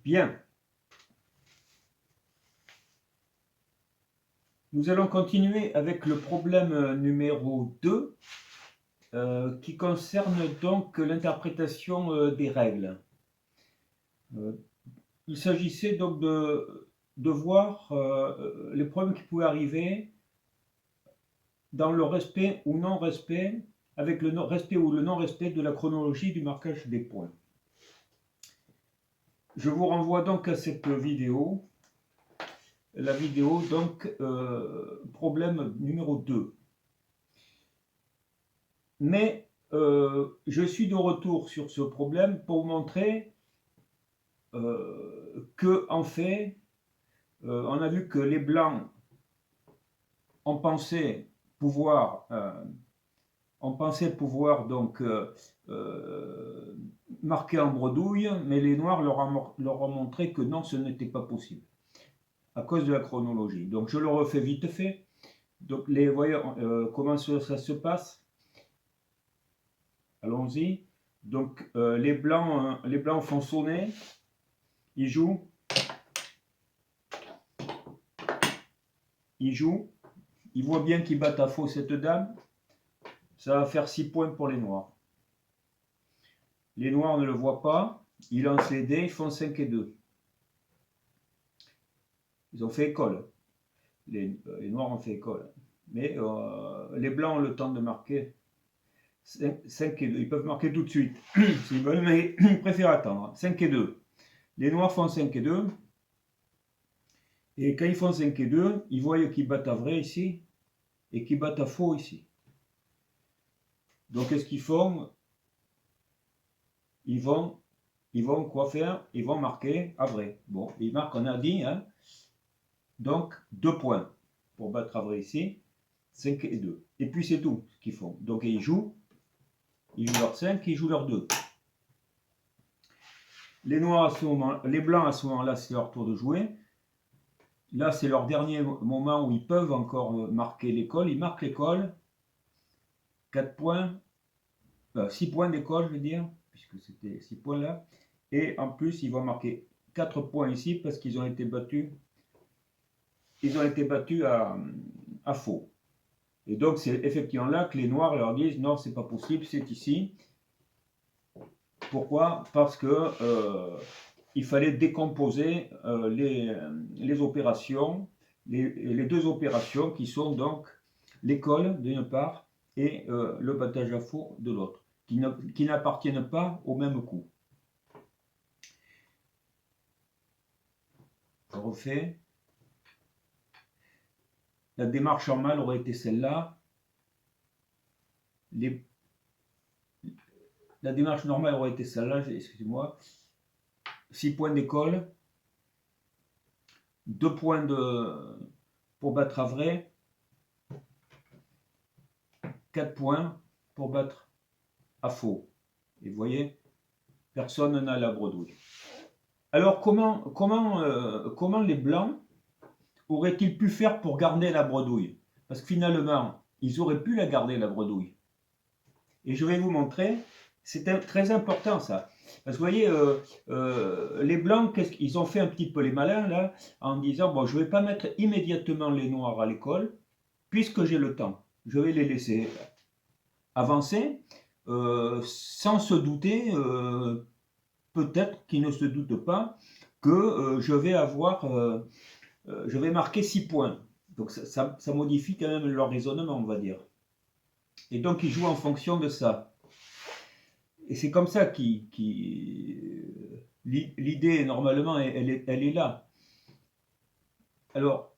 Bien. Nous allons continuer avec le problème numéro 2 qui concerne donc l'interprétation des règles. Il s'agissait donc de voir les problèmes qui pouvaient arriver dans le respect ou non-respect, avec le respect ou le non-respect de la chronologie du marquage des points. Je vous renvoie donc à cette vidéo, la vidéo donc problème numéro 2. Mais je suis de retour sur ce problème pour vous montrer que en fait, on a vu que les blancs ont pensé pouvoir donc marquer en bredouille, mais les noirs leur ont montré que non, ce n'était pas possible à cause de la chronologie. Donc je le refais vite fait. Donc les voyons comment ça se passe. Allons-y. Donc les blancs font sonner, ils jouent, ils voient bien qu'ils battent à faux cette dame. Ça va faire 6 points pour les noirs. Les noirs ne le voient pas, ils lancent les dés, ils font 5 et 2. Ils ont fait école. Les noirs ont fait école. Mais les blancs ont le temps de marquer 5 et 2. Ils peuvent marquer tout de suite s'ils veulent, mais ils préfèrent attendre. 5 et 2. Les noirs font 5 et 2. Et quand ils font 5 et 2, ils voient qu'ils battent à vrai ici et qu'ils battent à faux ici. Donc qu'est-ce qu'ils font? Ils vont quoi faire? Ils vont marquer à vrai. Bon, ils marquent, on a dit, hein. Donc 2 points pour battre à vrai ici, 5 et 2. Et puis c'est tout ce qu'ils font. Donc ils jouent leur 5, ils jouent leur 2. Les noirs à ce moment, les blancs à ce moment-là, c'est leur tour de jouer. Là, c'est leur dernier moment où ils peuvent encore marquer l'école. Ils marquent l'école. 4 points, 6 points d'école, je veux dire, puisque c'était 6 points là. Et en plus, ils vont marquer 4 points ici parce qu'ils ont été battus. Ils ont été battus à faux. Et donc, c'est effectivement là que les noirs leur disent non, c'est pas possible, c'est ici. Pourquoi? Parce que il fallait décomposer les opérations, les deux opérations qui sont donc l'école d'une part et le battage à faux de l'autre, qui n'appartiennent pas au même coup. Je refais. La démarche normale aurait été celle-là. La démarche normale aurait été celle-là, excusez-moi. 6 points d'école, 2 points pour battre à vrai, 4 points pour battre à faux. Et vous voyez, personne n'a la bredouille. Alors comment les blancs auraient-ils pu faire pour garder la bredouille? Parce que finalement, ils auraient pu la garder, la bredouille. Et je vais vous montrer, c'est très important ça. Parce que vous voyez, les blancs, ils ont fait un petit peu les malins là, en disant, bon, je ne vais pas mettre immédiatement les noirs à l'école, puisque j'ai le temps. Je vais les laisser avancer, sans se douter, peut-être qu'ils ne se doutent pas, que je vais marquer 6 points. Donc ça modifie quand même leur raisonnement, on va dire. Et donc ils jouent en fonction de ça. Et c'est comme ça l'idée, normalement, elle est là. Alors,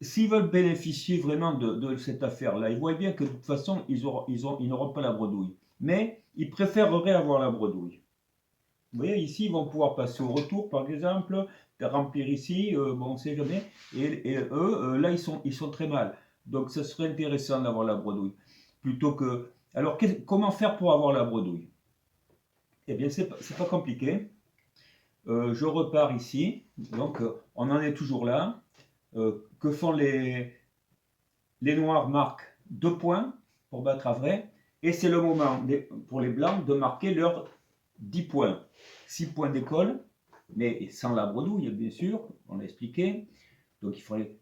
s'ils veulent bénéficier vraiment de cette affaire-là, ils voient bien que de toute façon, ils n'auront pas la bredouille. Mais ils préféreraient avoir la bredouille. Vous voyez, ici, ils vont pouvoir passer au retour, par exemple, remplir ici, bon, on ne sait jamais. Et eux, là, ils sont très mal. Donc, ce serait intéressant d'avoir la bredouille. Plutôt que... Alors, comment faire pour avoir la bredouille? Eh bien, c'est pas compliqué. Je repars ici. Donc, on en est toujours là. Que font les noirs? Marquent 2 points pour battre à vrai. Et c'est le moment pour les blancs de marquer leurs 10 points. 6 points d'école. mais sans la bredouille, bien sûr, on l'a expliqué. Donc,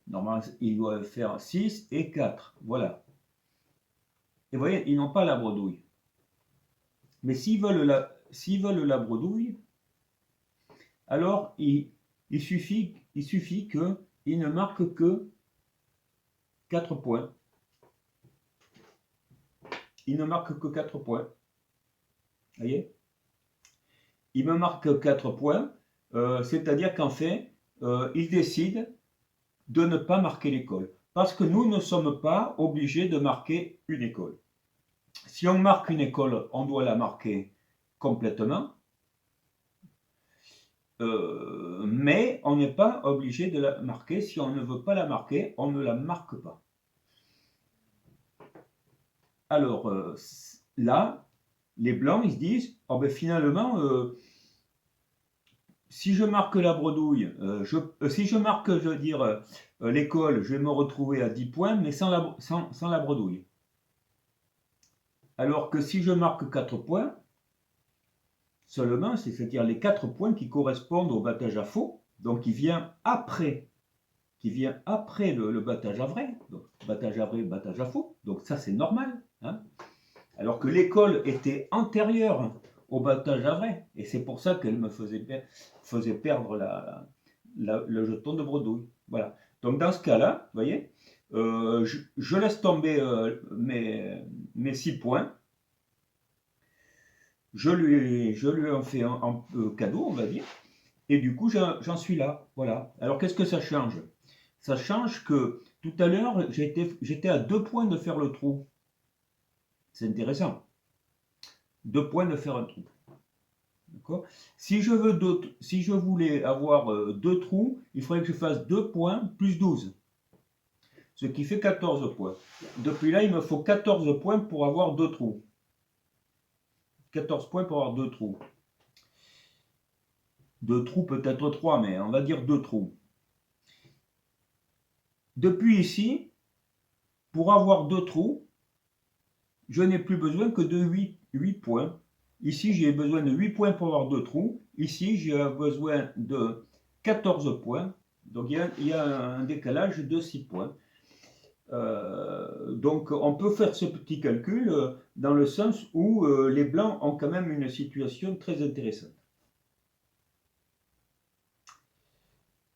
normalement, ils doivent faire 6 et 4. Voilà. Et vous voyez, ils n'ont pas la bredouille. Mais s'ils veulent la bredouille, alors il suffit qu'ils ne marquent que 4 points. Ils ne marquent que 4 points. Vous voyez? Ils me marquent 4 points, c'est-à-dire qu'en fait, ils décident de ne pas marquer l'école. Parce que nous ne sommes pas obligés de marquer une école. Si on marque une école, on doit la marquer complètement. Mais on n'est pas obligé de la marquer. Si on ne veut pas la marquer, on ne la marque pas. Alors là, les blancs, ils se disent, oh ben finalement, si je marque la bredouille, si je marque, je veux dire, l'école, je vais me retrouver à 10 points, mais sans la bredouille. Alors que si je marque 4 points, seulement, c'est-à-dire les 4 points qui correspondent au battage à faux, donc qui vient après le battage à vrai, donc battage à vrai, battage à faux, donc ça c'est normal, hein. Alors que l'école était antérieure au battage à vrai, et c'est pour ça qu'elle me faisait perdre le jeton de bredouille. Voilà. Donc dans ce cas-là, vous voyez, je laisse tomber mes 6 points, je lui en fais un cadeau, on va dire, et du coup j'en suis là. Voilà. Alors qu'est-ce que ça change? Ça change que tout à l'heure, j'étais à 2 points de faire le trou. C'est intéressant. 2 points de faire un trou. D'accord? Si je voulais avoir 2 trous, il faudrait que je fasse 2 points plus 12. Ce qui fait 14 points. Depuis là, il me faut 14 points pour avoir 2 trous. 14 points pour avoir 2 trous. 2 trous, peut-être 3, mais on va dire 2 trous. Depuis ici, pour avoir 2 trous, je n'ai plus besoin que de 8 points. Ici, j'ai besoin de 8 points pour avoir 2 trous. Ici, j'ai besoin de 14 points. Donc, il y a un décalage de 6 points. Donc, on peut faire ce petit calcul dans le sens où les blancs ont quand même une situation très intéressante.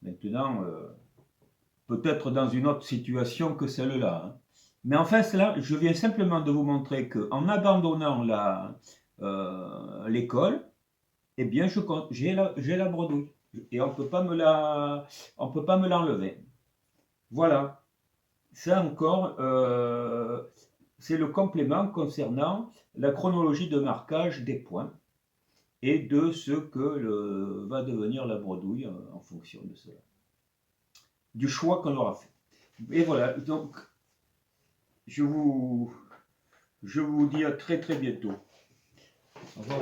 Maintenant, peut-être dans une autre situation que celle-là, hein. Mais enfin, là, je viens simplement de vous montrer qu'en abandonnant l'école, eh bien, j'ai la bredouille. Et on ne peut pas me l'enlever. Voilà. Ça encore, c'est le complément concernant la chronologie de marquage des points et de ce que va devenir la bredouille en fonction de cela. Du choix qu'on aura fait. Et voilà, donc je vous dis à très très bientôt. Au revoir.